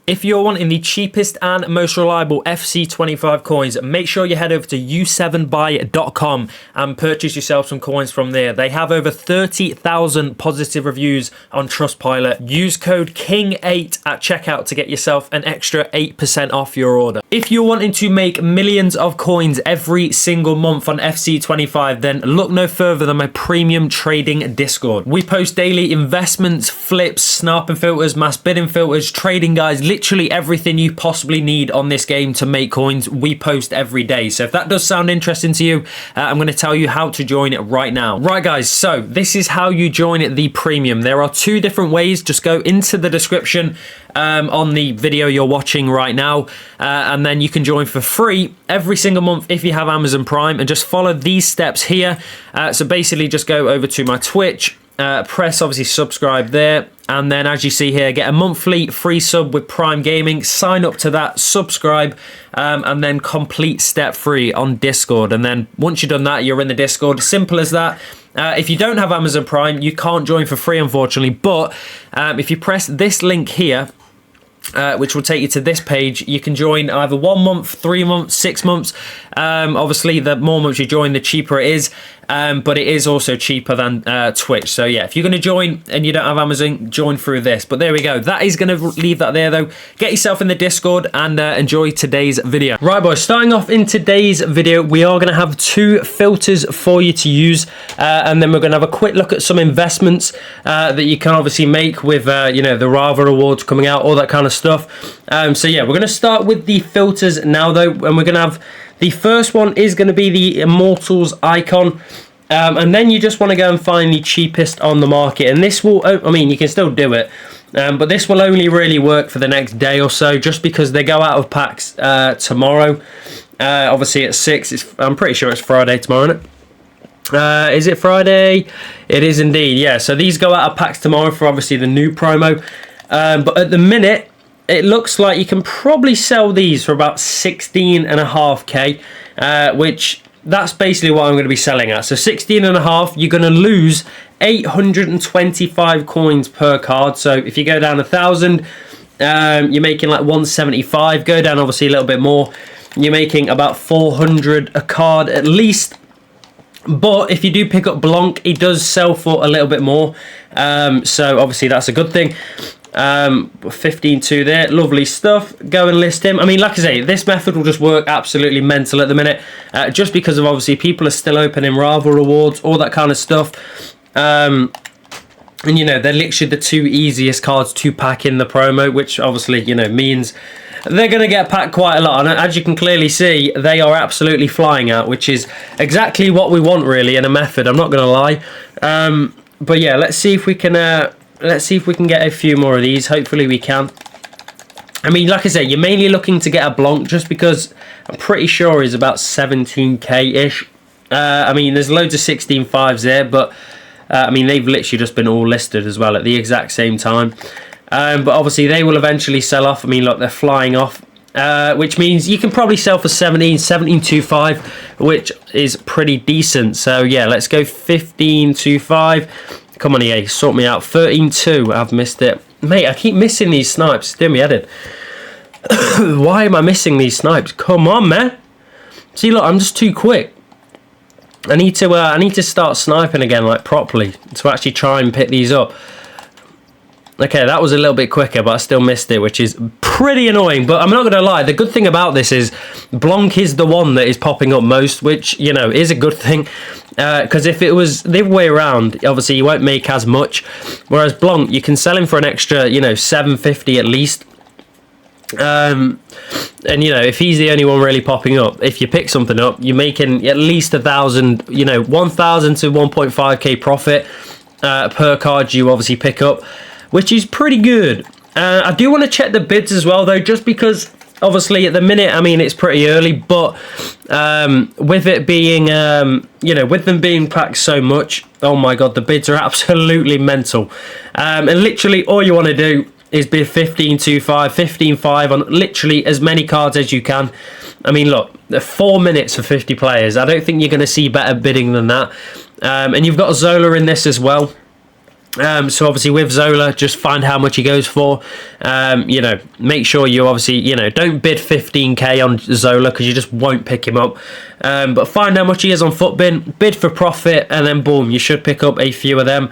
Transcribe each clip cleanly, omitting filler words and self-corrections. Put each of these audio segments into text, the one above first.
If you're wanting the cheapest and most reliable FC25 coins, make sure you head over to u7buy.com and purchase yourself some coins from there. They have over 30,000 positive reviews on Trustpilot. Use code KING8 at checkout to get yourself an extra 8% off your order. If you're wanting to make millions of coins every single month on FC25, then look no further than my premium trading Discord. We post daily investments, flips, snarping filters, mass bidding filters, trading guides, literally everything you possibly need on this game to make coins, we post every day. So if that does sound interesting to you, I'm going to tell you how to join it right now. Right guys, so this is how you join the premium. There are two different ways. Just go into the description on the video you're watching right now, and then you can join for free every single month if you have Amazon Prime, and just follow these steps here. So basically just go over to my Twitch, press obviously subscribe there, and then as you see here, get a monthly free sub with Prime Gaming. Sign up to that, subscribe, and then complete step 3 on Discord. And then once you've done that, you're in the Discord. Simple as that. If you don't have Amazon Prime, you can't join for free, unfortunately. But if you press this link here, which will take you to this page, you can join either 1 month, 3 months, 6 months. Obviously, the more months you join, the cheaper it is. But it is also cheaper than Twitch. So yeah, if you're going to join and you don't have Amazon, join through this. But there we go. That is going to leave that there though. Get yourself in the Discord and enjoy today's video. Right boys, starting off in today's video, we are going to have 2 filters for you to use. And then we're going to have a quick look at some investments that you can obviously make with, you know, the Rava rewards coming out, all that kind of stuff. So yeah, we're going to start with the filters now though. And we're going to have, the first one is going to be the Immortals icon. And then you just want to go and find the cheapest on the market. And this will, I mean, you can still do it. But this will only really work for the next day or so, just because they go out of packs tomorrow. Obviously at 6, I'm pretty sure it's Friday tomorrow, isn't it? Is it Friday? It is indeed, yeah. So these go out of packs tomorrow for obviously the new promo. But at the minute, it looks like you can probably sell these for about 16.5k, which that's basically what I'm going to be selling at. So 16.5, you're going to lose 825 coins per card. So if you go down 1,000, you're making like 175. Go down obviously a little bit more, you're making about 400 a card at least. But if you do pick up Blanc, he does sell for a little bit more. So obviously that's a good thing. 15.2 there, lovely stuff. Go and list him. I mean, like I say, this method will just work absolutely mental at the minute, just because of obviously people are still opening Rava rewards, all that kind of stuff. And you know, they're literally the 2 easiest cards to pack in the promo, which obviously, you know, means they're going to get packed quite a lot. And as you can clearly see, they are absolutely flying out, which is exactly what we want really in a method, I'm not going to lie. But yeah, let's see if we can get a few more of these. Hopefully we can. I mean, like I say, you're mainly looking to get a Blanc, just because I'm pretty sure he's about 17k-ish. I mean, there's loads of 16.5s there, but I mean, they've literally just been all listed as well at the exact same time. But obviously they will eventually sell off. I mean, look, they're flying off. Which means you can probably sell for 17.25, which is pretty decent. So yeah, let's go 15.25. Come on, EA, sort me out. 13.2, I've missed it. Mate, I keep missing these snipes. It's doing me head in. Why am I missing these snipes? Come on, man. See, look, I'm just too quick. I need to start sniping again, like, properly, to actually try and pick these up. Okay, that was a little bit quicker, but I still missed it, which is pretty annoying. But I'm not going to lie, the good thing about this is Blanc is the one that is popping up most, which, you know, is a good thing. Because if it was the other way around, obviously you won't make as much. Whereas Blanc, you can sell him for an extra, you know, 750 at least. And, you know, if he's the only one really popping up, if you pick something up, you're making at least 1,000, you know, 1,000 to 1.5k profit per card you obviously pick up, which is pretty good. I do want to check the bids as well, though, just because obviously at the minute, I mean, it's pretty early, but with it being, you know, with them being packed so much, oh my God, the bids are absolutely mental. And literally all you want to do is bid 15.25, 15.5 on literally as many cards as you can. I mean, look, 4 minutes for 50 players. I don't think you're going to see better bidding than that. And you've got Zola in this as well. So obviously with Zola, just find how much he goes for. You know, make sure you obviously, you know, don't bid 15k on Zola because you just won't pick him up. But find how much he is on Futbin, bid for profit, and then boom, you should pick up a few of them.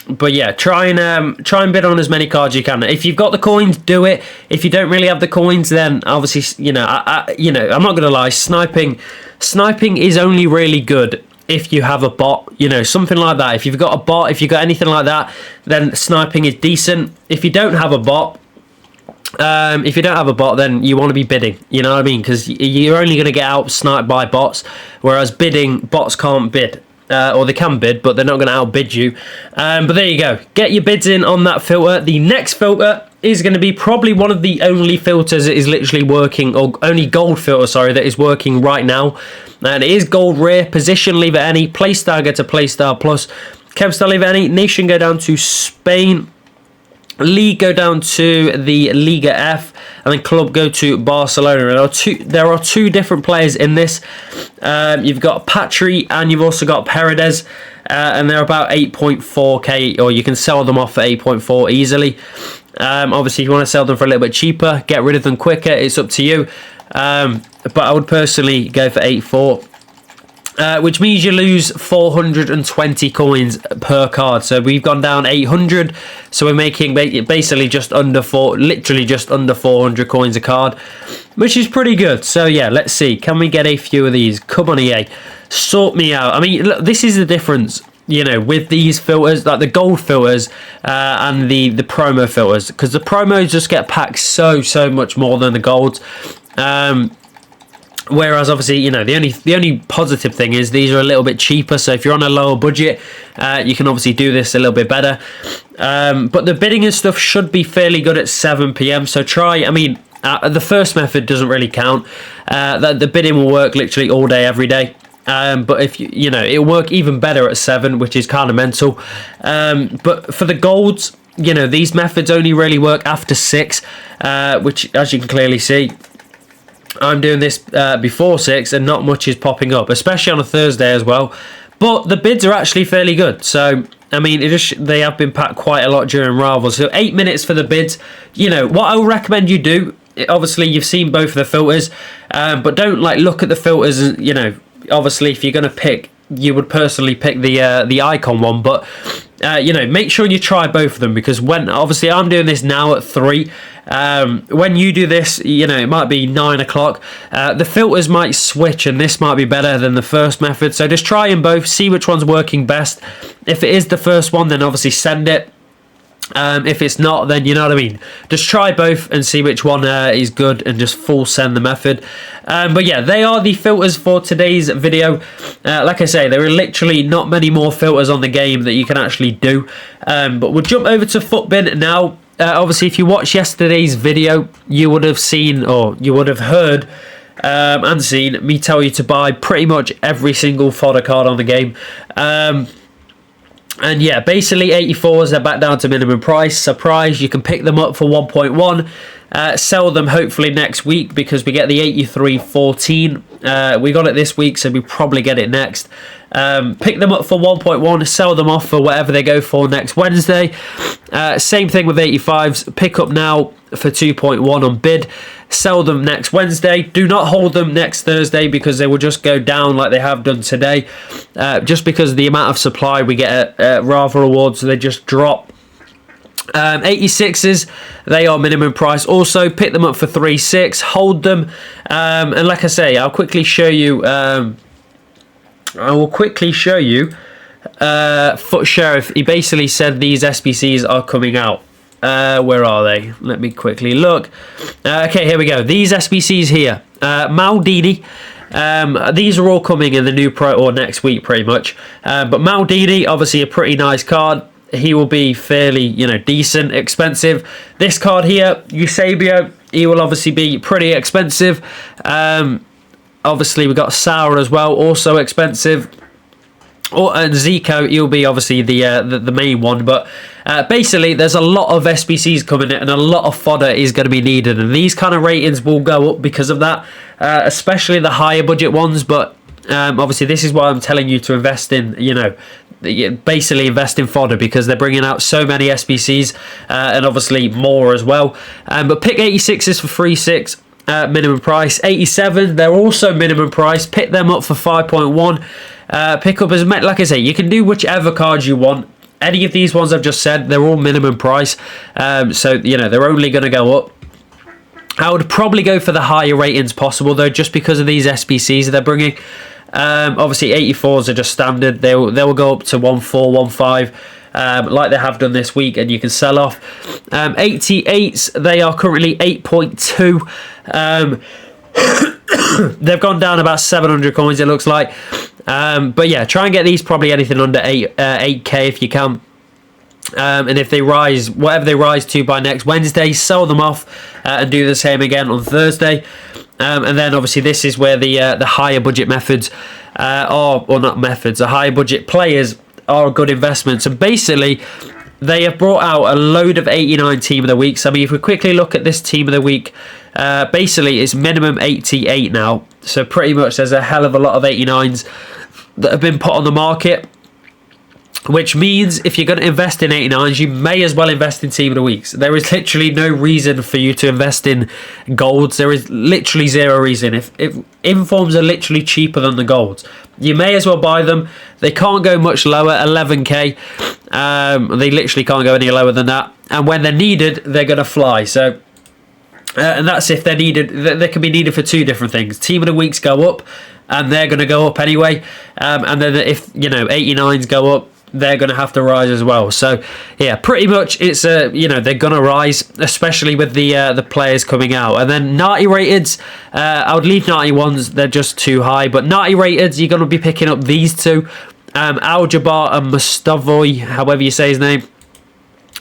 But yeah, try and bid on as many cards you can. If you've got the coins, do it. If you don't really have the coins, then obviously, you know, I'm not gonna lie, sniping is only really good if you have a bot, you know, something like that. If you've got a bot, if you've got anything like that, then sniping is decent. If you don't have a bot, then you want to be bidding, you know what I mean? Because you're only going to get out sniped by bots, whereas bidding, bots can't bid. Or they can bid, but they're not going to outbid you. But there you go. Get your bids in on that filter. The next filter is going to be probably one of the only filters that is literally working, or only gold filter, sorry, that is working right now. And it is gold rare. Position, leave it any. Playstyle, get to Playstyle Plus. Kevstar, leave it any. Nation, go down to Spain. League, go down to the Liga F, and then club, go to Barcelona. And there are two different players in this. You've got Patry and you've also got Paredes, and they're about 8.4k, or you can sell them off for 8.4 easily. Obviously, if you want to sell them for a little bit cheaper, get rid of them quicker, it's up to you. But I would personally go for 8.4. Which means you lose 420 coins per card. So we've gone down 800. So we're making basically literally just under 400 coins a card, which is pretty good. So yeah, let's see. Can we get a few of these? Come on, EA. Sort me out. I mean, look, this is the difference, you know, with these filters, like the gold filters and the promo filters. Because the promos just get packed so much more than the golds. Whereas obviously, you know, the only positive thing is these are a little bit cheaper. So if you're on a lower budget, you can obviously do this a little bit better. But the bidding and stuff should be fairly good at 7 p.m. So try, I mean, the first method doesn't really count. The bidding will work literally all day, every day. But if you know, it'll work even better at 7, which is kind of mental. But for the golds, you know, these methods only really work after 6, which, as you can clearly see, I'm doing this before 6 and not much is popping up, especially on a Thursday as well. But the bids are actually fairly good. So, I mean, they have been packed quite a lot during Rivals. So 8 minutes for the bids. You know, what I would recommend you do, obviously you've seen both of the filters, but don't like look at the filters and, you know, obviously if you're going to pick, you would personally pick the icon one, but you know, make sure you try both of them, because when obviously I'm doing this now at 3, when you do this, you know, it might be 9 o'clock, the filters might switch and this might be better than the first method. So just try them both, see which one's working best. If it is the first one, then obviously send it. If it's not, then you know what I mean, just try both and see which one is good, and just full send the method. But yeah, they are the filters for today's video. Like I say, there are literally not many more filters on the game that you can actually do. But we'll jump over to Futbin now. Obviously, if you watched yesterday's video, you would have seen, or you would have heard and seen me tell you to buy pretty much every single fodder card on the game. And yeah, basically 84s, they're back down to minimum price. Surprise, you can pick them up for 1.1. Sell them hopefully next week, because we get the 83.14. We got it this week, so we probably get it next. Pick them up for 1.1, sell them off for whatever they go for next Wednesday. Same thing with 85s. Pick up now for 2.1 on bid. Sell them next Wednesday. Do not hold them next Thursday, because they will just go down like they have done today. Just because of the amount of supply we get at Rava Awards, so they just drop. 86s, they are minimum price. Also, pick them up for 3.6. Hold them. And like I say, I'll quickly show you. Foot Sheriff, he basically said these SBCs are coming out. Where are they? Let me quickly look. Okay, here we go. These SBCs here. Maldini. These are all coming in the new Pro, or next week pretty much. But Maldini, obviously a pretty nice card. He will be fairly, you know, decent, expensive. This card here, Eusebio, he will obviously be pretty expensive. Obviously, we've got Sauer as well, also expensive. And Zico, he'll be obviously the main one. But basically, there's a lot of SBCs coming in, and a lot of fodder is going to be needed. And these kind of ratings will go up because of that, especially the higher budget ones. But Obviously, this is why I'm telling you to invest in, basically invest in Fodder, because they're bringing out so many SBCs and obviously more as well. But pick 86s for 3.6 minimum price. 87, they're also minimum price. Pick them up for 5.1. Pick up as many, like I say, you can do whichever cards you want. Any of these ones I've just said, they're all minimum price. So, they're only going to go up. I would probably go for the higher ratings possible, though, just because of these SBCs they're bringing. Obviously, 84s are just standard. They will go up to 1.4, 1.5, like they have done this week, and you can sell off. 88s, they are currently 8.2. They've gone down about 700 coins, it looks like. But yeah, try and get these probably anything under 8k if you can. And if they rise, whatever they rise to by next Wednesday, sell them off and do the same again on Thursday. And then obviously this is where the higher budget methods the higher budget players are good investments. And basically they have brought out a load of 89 team of the week. So I mean, if we quickly look at this team of the week, basically it's minimum 88 now. So pretty much there's a hell of a lot of 89s that have been put on the market. Which means if you're going to invest in 89s, you may as well invest in Team of the Weeks. There is literally no reason for you to invest in golds. There is literally zero reason. If informs are literally cheaper than the golds, you may as well buy them. They can't go much lower, 11k. They literally can't go any lower than that. And when they're needed, they're going to fly. So, and that's if they're needed. They can be needed for two different things. Team of the Weeks go up, and they're going to go up anyway. And then if 89s go up, they're going to have to rise as well. So yeah, pretty much it's they're going to rise, especially with the players coming out. And then 90 rateds, I would leave 91s, they're just too high. But 90 rateds, you're going to be picking up these two, Al Jabbar and Mustavoy, however you say his name.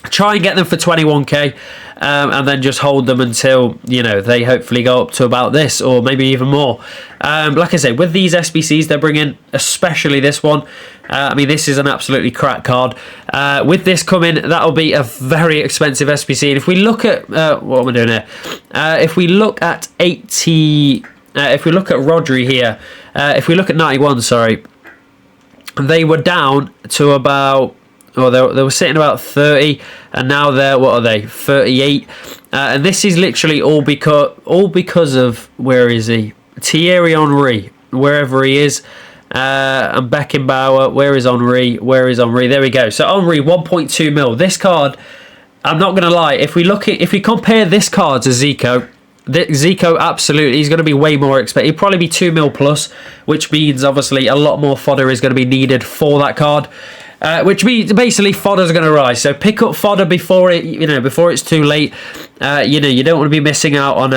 Try and get them for 21k, and then just hold them until they hopefully go up to about this, or maybe even more. Like I say, with these SBCs they're bringing, especially this one, I mean, this is an absolutely crack card. With this coming, that'll be a very expensive SBC. And if we look at what am I doing here? If we look at 80, if we look at Rodri here, if we look at 91, sorry, they were down to about. Well, they were sitting about 30, and now they're, what are they, 38? And this is literally all because of, where is he? Thierry Henry, wherever he is. And Beckenbauer, where is Henry? Where is Henry? There we go. So Henry, 1.2 mil. This card, I'm not going to lie, if we compare this card to Zico, Zico, absolutely, he's going to be way more expensive. He'll probably be 2 mil plus, which means obviously a lot more fodder is going to be needed for that card. Which means basically Fodder's going to rise. So pick up Fodder before it's too late. You don't want to be missing out on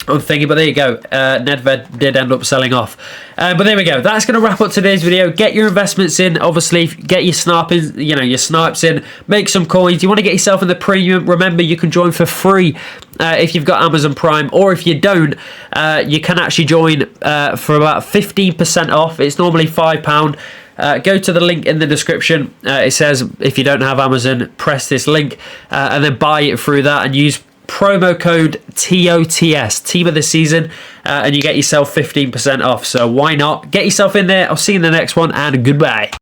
thingy. But there you go. Nedved did end up selling off. But there we go. That's going to wrap up today's video. Get your investments in. Obviously, get your your snipes in. Make some coins. You want to get yourself in the premium. Remember, you can join for free if you've got Amazon Prime, or if you don't, you can actually join for about 15% off. It's normally £5. Go to the link in the description. It says if you don't have Amazon, press this link and then buy it through that and use promo code TOTS, Team of the Season, and you get yourself 15% off. So why not? Get yourself in there. I'll see you in the next one, and goodbye.